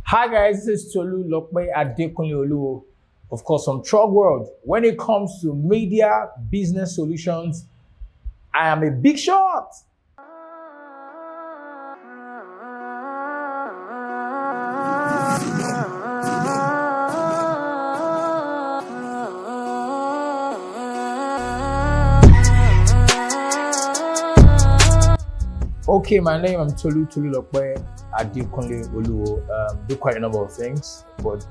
Hi guys, this is Tolu Oluwo, of course from tRoG World. When it comes to media business solutions, I am a big shot. Okay, my name is Tolu Oluwo. Do quite a number of things, but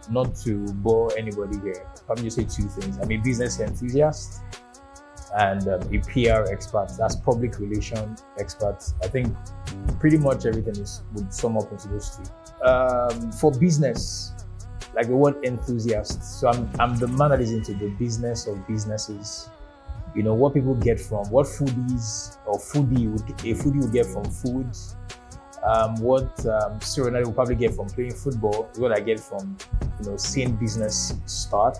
not to bore anybody here. Probably just say two things. I'm a business enthusiast and a PR expert. That's public relation expert. I think pretty much everything would sum up into those two. For business, like the word enthusiast. So I'm the man that is into the business of businesses. You know, what people get from what a foodie would get from food, what Serena will probably get from playing football is what I get from, seeing business start,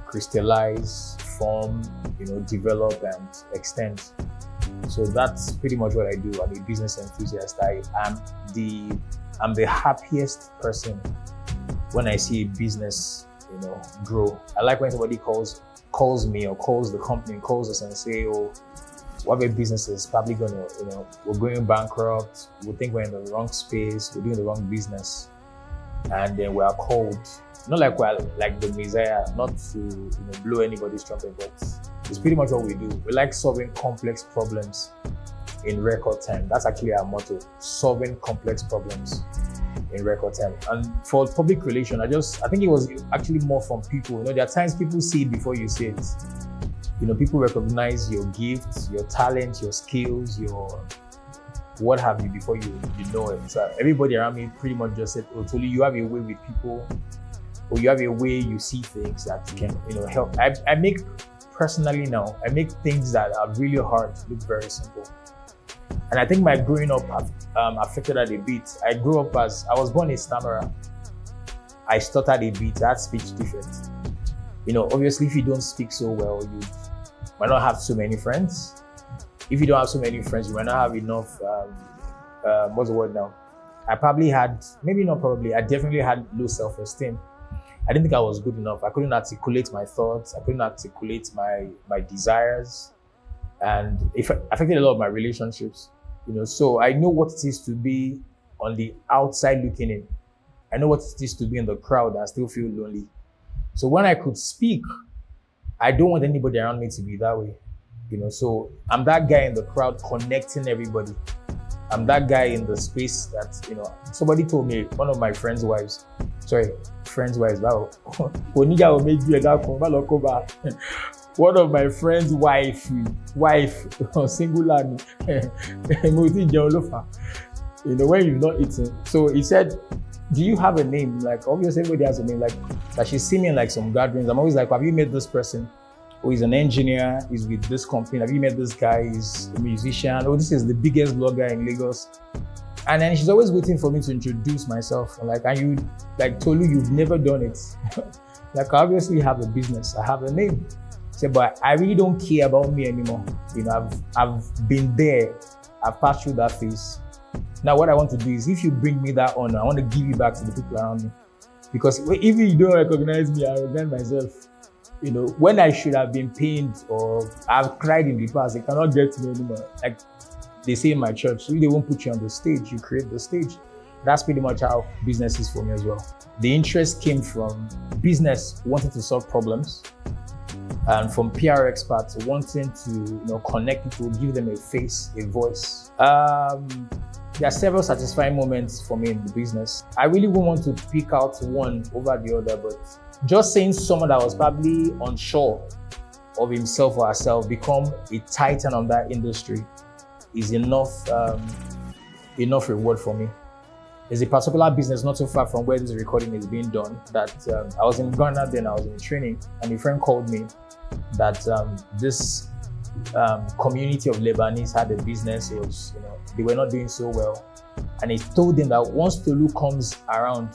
crystallize, form, develop and extend. So that's pretty much what I do. I'm a business enthusiast. I'm the happiest person when I see a business, grow. I like when somebody calls me or calls the company, calls us and say, oh, what if business is probably gonna, we're going bankrupt, we think we're in the wrong space, we're doing the wrong business, and then we are called, not like we're like the Messiah, not to blow anybody's trumpet, but it's pretty much what we do. We like solving complex problems in record time. That's actually our motto, solving complex problems in record time. And for public relation, I think it was actually more from people. There are times people see it before you see it. People recognize your gifts, your talent, your skills, your what have you before you know it. So everybody around me pretty much just said, oh, Tolu, you have a way with people, or you have a way you see things that can, help. I make things that are really hard look very simple. And I think my growing up affected that a bit. I was born a stammerer. I stuttered a bit, I had speech defects. Obviously if you don't speak so well, you might not have so many friends. If you don't have so many friends, you might not have enough, what's the word now? I definitely had low self-esteem. I didn't think I was good enough. I couldn't articulate my thoughts. I couldn't articulate my desires. And it affected a lot of my relationships, so I know what it is to be on the outside looking in. I know what it is to be in the crowd and still feel lonely. So when I could speak, I don't want anybody around me to be that way, so I'm that guy in the crowd connecting everybody. I'm that guy in the space that, somebody told me, one of my friends' wives, one of my friend's wife, singular, when you've not eaten. So he said, do you have a name? Like, obviously everybody has a name. Like, that she's seen me in like some gatherings. I'm always like, have you met this person? Oh, he's an engineer, he's with this company. Have you met this guy? He's a musician. Oh, this is the biggest blogger in Lagos. And then she's always waiting for me to introduce myself. Tolu, you've never done it. Like, I obviously have a business, I have a name. But I really don't care about me anymore. I've been there. I've passed through that phase. Now what I want to do is, if you bring me that honor, I want to give it back to the people around me. Because if you don't recognize me, I recognize myself. When I should have been pained or I've cried in the past, they cannot get to me anymore. Like they say in my church, if they won't put you on the stage, you create the stage. That's pretty much how business is for me as well. The interest came from business wanting to solve problems, and from PR experts wanting to connect people, give them a face, a voice. There are several satisfying moments for me in the business. I really won't want to pick out one over the other, but just seeing someone that was probably unsure of himself or herself become a titan of that industry is enough reward for me. There's a particular business not so far from where this recording is being done that I was in Ghana then, I was in training, and a friend called me that this community of Lebanese had a business. It was, they were not doing so well. And he told them that once Tolu comes around,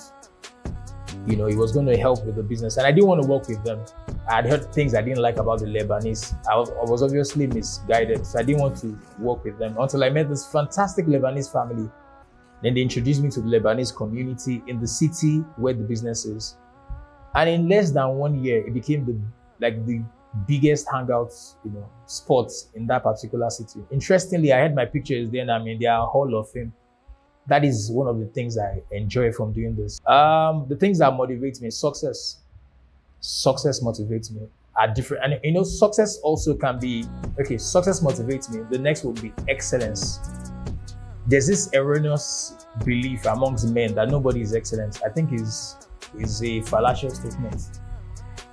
he was going to help with the business. And I didn't want to work with them. I had heard things I didn't like about the Lebanese. I was obviously misguided, so I didn't want to work with them until I met this fantastic Lebanese family Then they introduced me to the Lebanese community in the city where the business is. And in less than 1 year, it became the biggest hangout, spots in that particular city. Interestingly, I had my pictures there, and I'm in their Hall of Fame. That is one of the things I enjoy from doing this. The things that motivate me, success. Success motivates me. Are different, and success also can be, success motivates me. The next will be excellence. There's this erroneous belief amongst men that nobody is excellent. I think is a fallacious statement.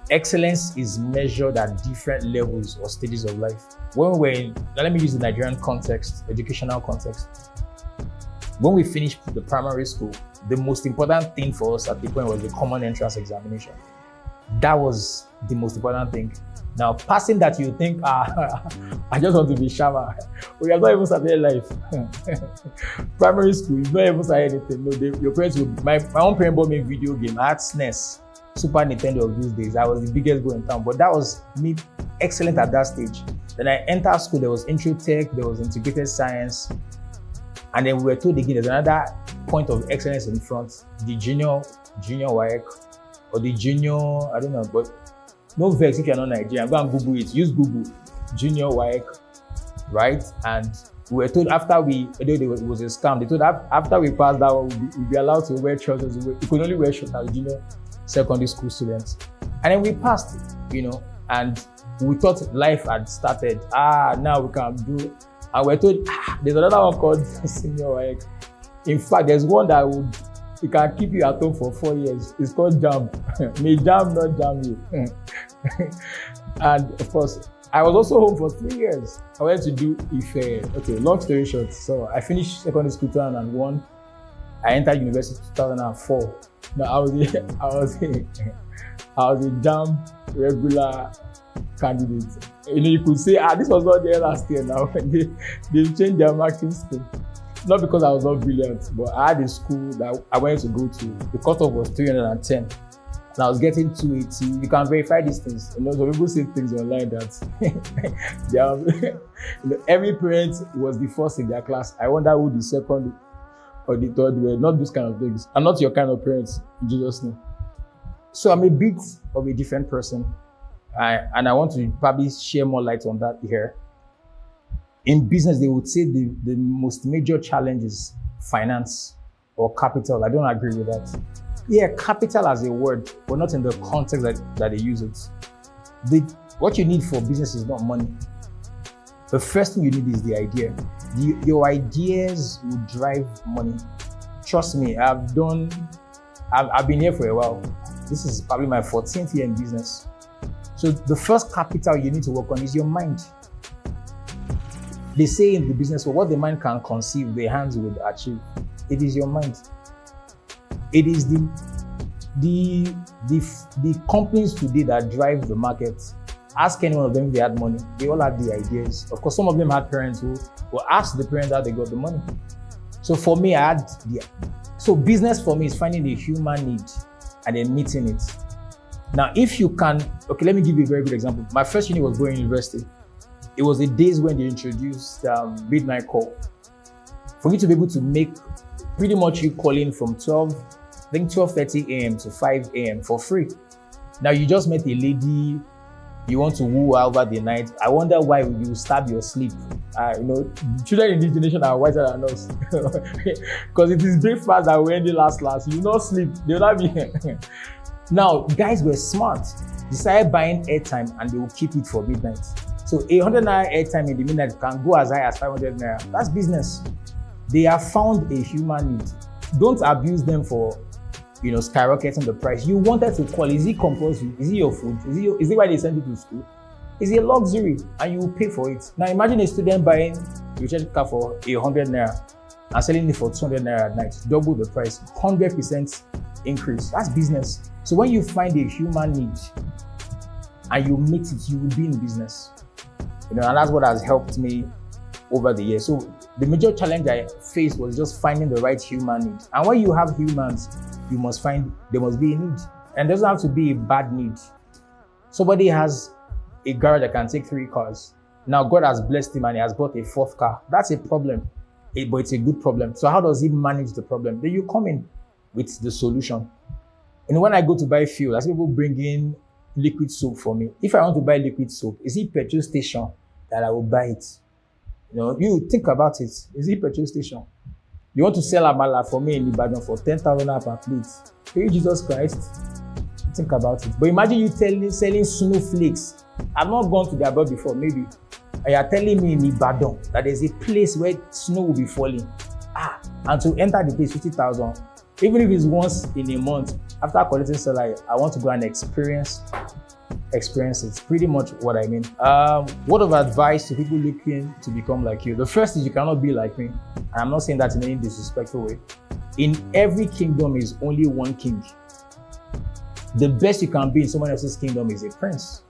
Excellence is measured at different levels or stages of life. Now let me use the Nigerian context, educational context. When we finished the primary school, the most important thing for us at the point was the common entrance examination. That was the most important thing. Now, passing that, you think, I just want to be Shama. We have not even started life. Primary school, you've not even started anything. No, your parents would. My own parent bought me a video game. I had SNES, Super Nintendo of those days. I was the biggest boy in town, but that was me excellent at that stage. Then I entered school, there was intro tech, there was integrated science. And then we were told again, there's another point of excellence in front, the junior WAEC, or the junior, I don't know, but no vex if you're not Nigerian. Go and Google it. Use Google. Junior WAEC, right? And we were told after it was a scam. They told after we passed that one, we'd be allowed to wear trousers. We could only wear shorts as junior secondary school students. And then we passed, and we thought life had started. Now we can do. And we're told, there's another one called senior WAEC. In fact, there's one that it can keep you at home for 4 years. It's called JAM. May JAM not jam you. And of course, I was also home for 3 years. I went to do IFE. Long story short. So I finished secondary school 2001. I entered university 2004. Now I was a JAM regular candidate. You could say, this was not there last year now. They changed their marking scheme. Not because I was not brilliant, but I had a school that I wanted to go to. The cutoff was 310. And I was getting 280. You can verify these things. Some people say things online that every parent was the first in their class. I wonder who the second or the third were. Not those kind of things. I'm not your kind of parent, in Jesus' name. So I'm a bit of a different person. And I want to probably share more light on that here. In business, they would say the most major challenge is finance or capital. I don't agree with that. Yeah, capital as a word, but not in the context that they use it. What you need for business is not money. The first thing you need is the idea. Your ideas will drive money. Trust me, I've been here for a while. This is probably my 14th year in business. So the first capital you need to work on is your mind. They say in the business world, what the mind can conceive, the hands will achieve. It is your mind. It is the companies today that drive the market. Ask any one of them if they had money. They all had the ideas. Of course, some of them had parents who will ask the parents how they got the money. So for me, so business for me is finding the human need and then meeting it. Now, if you can, let me give you a very good example. My first unit was going to university. It was the days when they introduced midnight call. For me to be able to make pretty much you calling from 12:30 a.m. to 5 a.m. for free. Now you just met a lady, you want to woo over the night. I wonder why you stab your sleep. Children in this generation are wiser than us. Because it is breakfast that when they last. You not sleep. They will not be. Now, guys were smart. Decided buying airtime and they will keep it for midnight. So 100 naira airtime in the midnight can go as high as 500 naira. That's business. They have found a human need. Don't abuse them for, skyrocketing the price. You wanted to call. Is it compulsory? Is it your food? Is it why they send you to school? It's a luxury and you will pay for it. Now imagine a student buying a recharge card for 100 naira and selling it for 200 naira at night. Double the price, 100% increase. That's business. So when you find a human need and you meet it, you will be in business. And that's what has helped me over the years. So the major challenge I faced was just finding the right human need. And when you have humans, there must be a need. And it doesn't have to be a bad need. Somebody has a garage that can take 3 cars. Now God has blessed him and he has bought a 4th car. That's a problem. but it's a good problem. So how does he manage the problem? Then you come in with the solution. And when I go to buy fuel, I see people bring in liquid soap for me. If I want to buy liquid soap, is it petrol station that I will buy it? You think about it. Is it petrol station? You want to sell amala for me in Ibadan for 10,000 per plate? Hey, Jesus Christ. Think about it. But imagine you selling snowflakes. I've not gone to the abroad before, maybe. And you are telling me in Ibadan that there's a place where snow will be falling. And to enter the place, 50,000. Even if it's once in a month, after collecting salary, I want to go and experience it. Pretty much what I mean. Word of advice to people looking to become like you. The first is you cannot be like me. And I'm not saying that in any disrespectful way. In every kingdom is only one king. The best you can be in someone else's kingdom is a prince.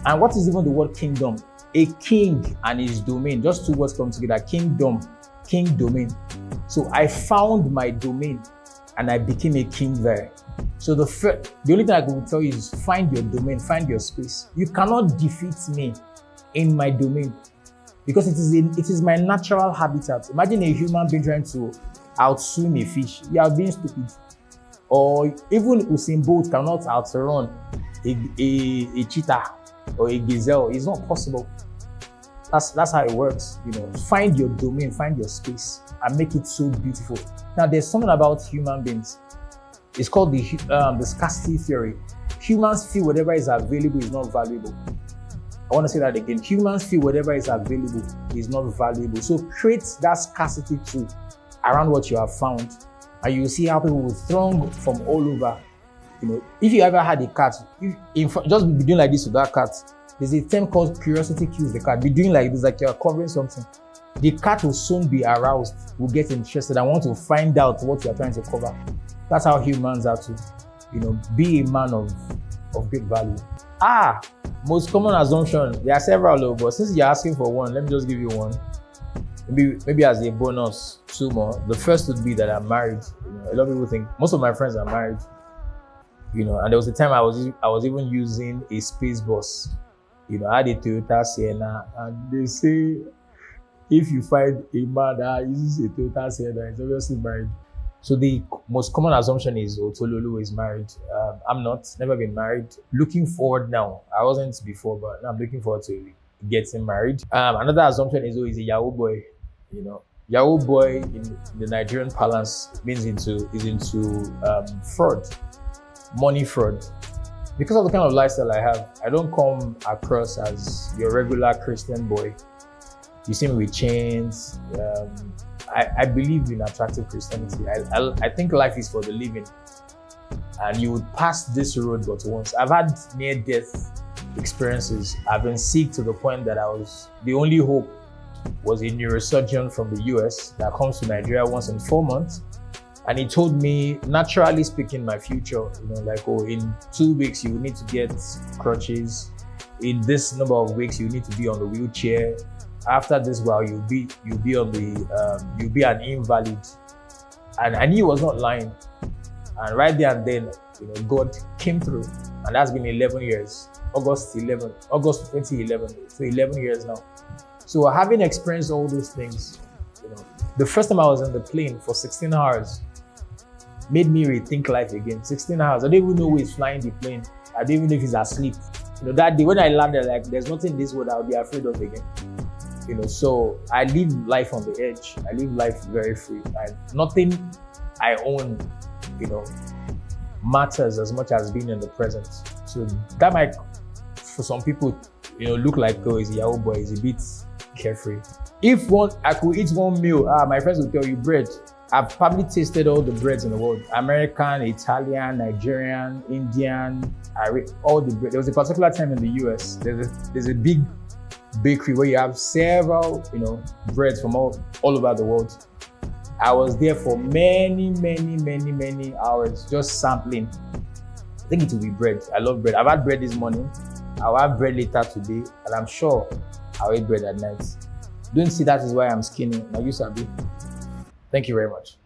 And what is even the word kingdom? A king and his domain. Just two words come together. Kingdom, king, domain. So I found my domain and I became a king there. So the only thing I can tell you is find your domain, find your space. You cannot defeat me in my domain because it is my natural habitat. Imagine a human being trying to outswim a fish. You are being stupid. Or even Usain Bolt cannot outrun a cheetah or a gazelle. It's not possible. That's how it works. Find your domain, find your space, and make it so beautiful. Now, there's something about human beings. It's called the scarcity theory. Humans feel whatever is available is not valuable. I want to say that again. Humans feel whatever is available is not valuable. So create that scarcity too around what you have found, and you'll see how people will throng from all over. If you ever had a cat, just be doing like this with that cat. There's a term called curiosity kills the cat. Be doing like this, like you're covering something. The cat will soon be aroused, will get interested and want to find out what you're trying to cover. That's how humans are too. Be a man of great value. Most common assumption. There are several, but since you're asking for one, let me just give you one. Maybe as a bonus, two more. The first would be that I'm married. A lot of people think most of my friends are married. And there was a time I was even using a space bus. I had a Toyota Sienna, and they say if you find a man that uses a Toyota Sienna, he's obviously married. So the most common assumption is, Tolu Oluwo is married. I'm not, never been married. Looking forward now. I wasn't before, but now I'm looking forward to getting married. Another assumption is, he's a Yahoo boy. Yahoo boy in the Nigerian parlance is into fraud, money fraud. Because of the kind of lifestyle I have, I don't come across as your regular Christian boy. You see me with chains. I believe in attractive Christianity. I think life is for the living. And you would pass this road but once. I've had near-death experiences. I've been sick to the point that the only hope was a neurosurgeon from the US that comes to Nigeria once in 4 months. And he told me, naturally speaking, my future, in 2 weeks, you need to get crutches. In this number of weeks, you need to be on the wheelchair. After this while, you'll be an invalid. And I knew he was not lying. And right there and then, God came through. And that's been 11 years. August 2011. So 11 years now. So having experienced all those things, the first time I was on the plane for 16 hours, made me rethink life again. 16 hours. I don't even know who is flying the plane. I don't even know if he's asleep. That day when I landed, there's nothing in this world I'll be afraid of again. So I live life on the edge. I live life very free. Nothing I own, matters as much as being in the present. So that might, for some people, look like, he's a Yahoo boy, he's a bit carefree. If I could eat one meal, my friends will tell you bread. I've probably tasted all the breads in the world. American, Italian, Nigerian, Indian, all the bread. There was a particular time in the US, there's a big bakery where you have several, breads from all over the world. I was there for many hours just sampling. I think it will be bread. I love bread. I've had bread this morning. I'll have bread later today, and I'm sure I'll eat bread at night. Don't see that is why I'm skinny. Now you sabi. Thank you very much.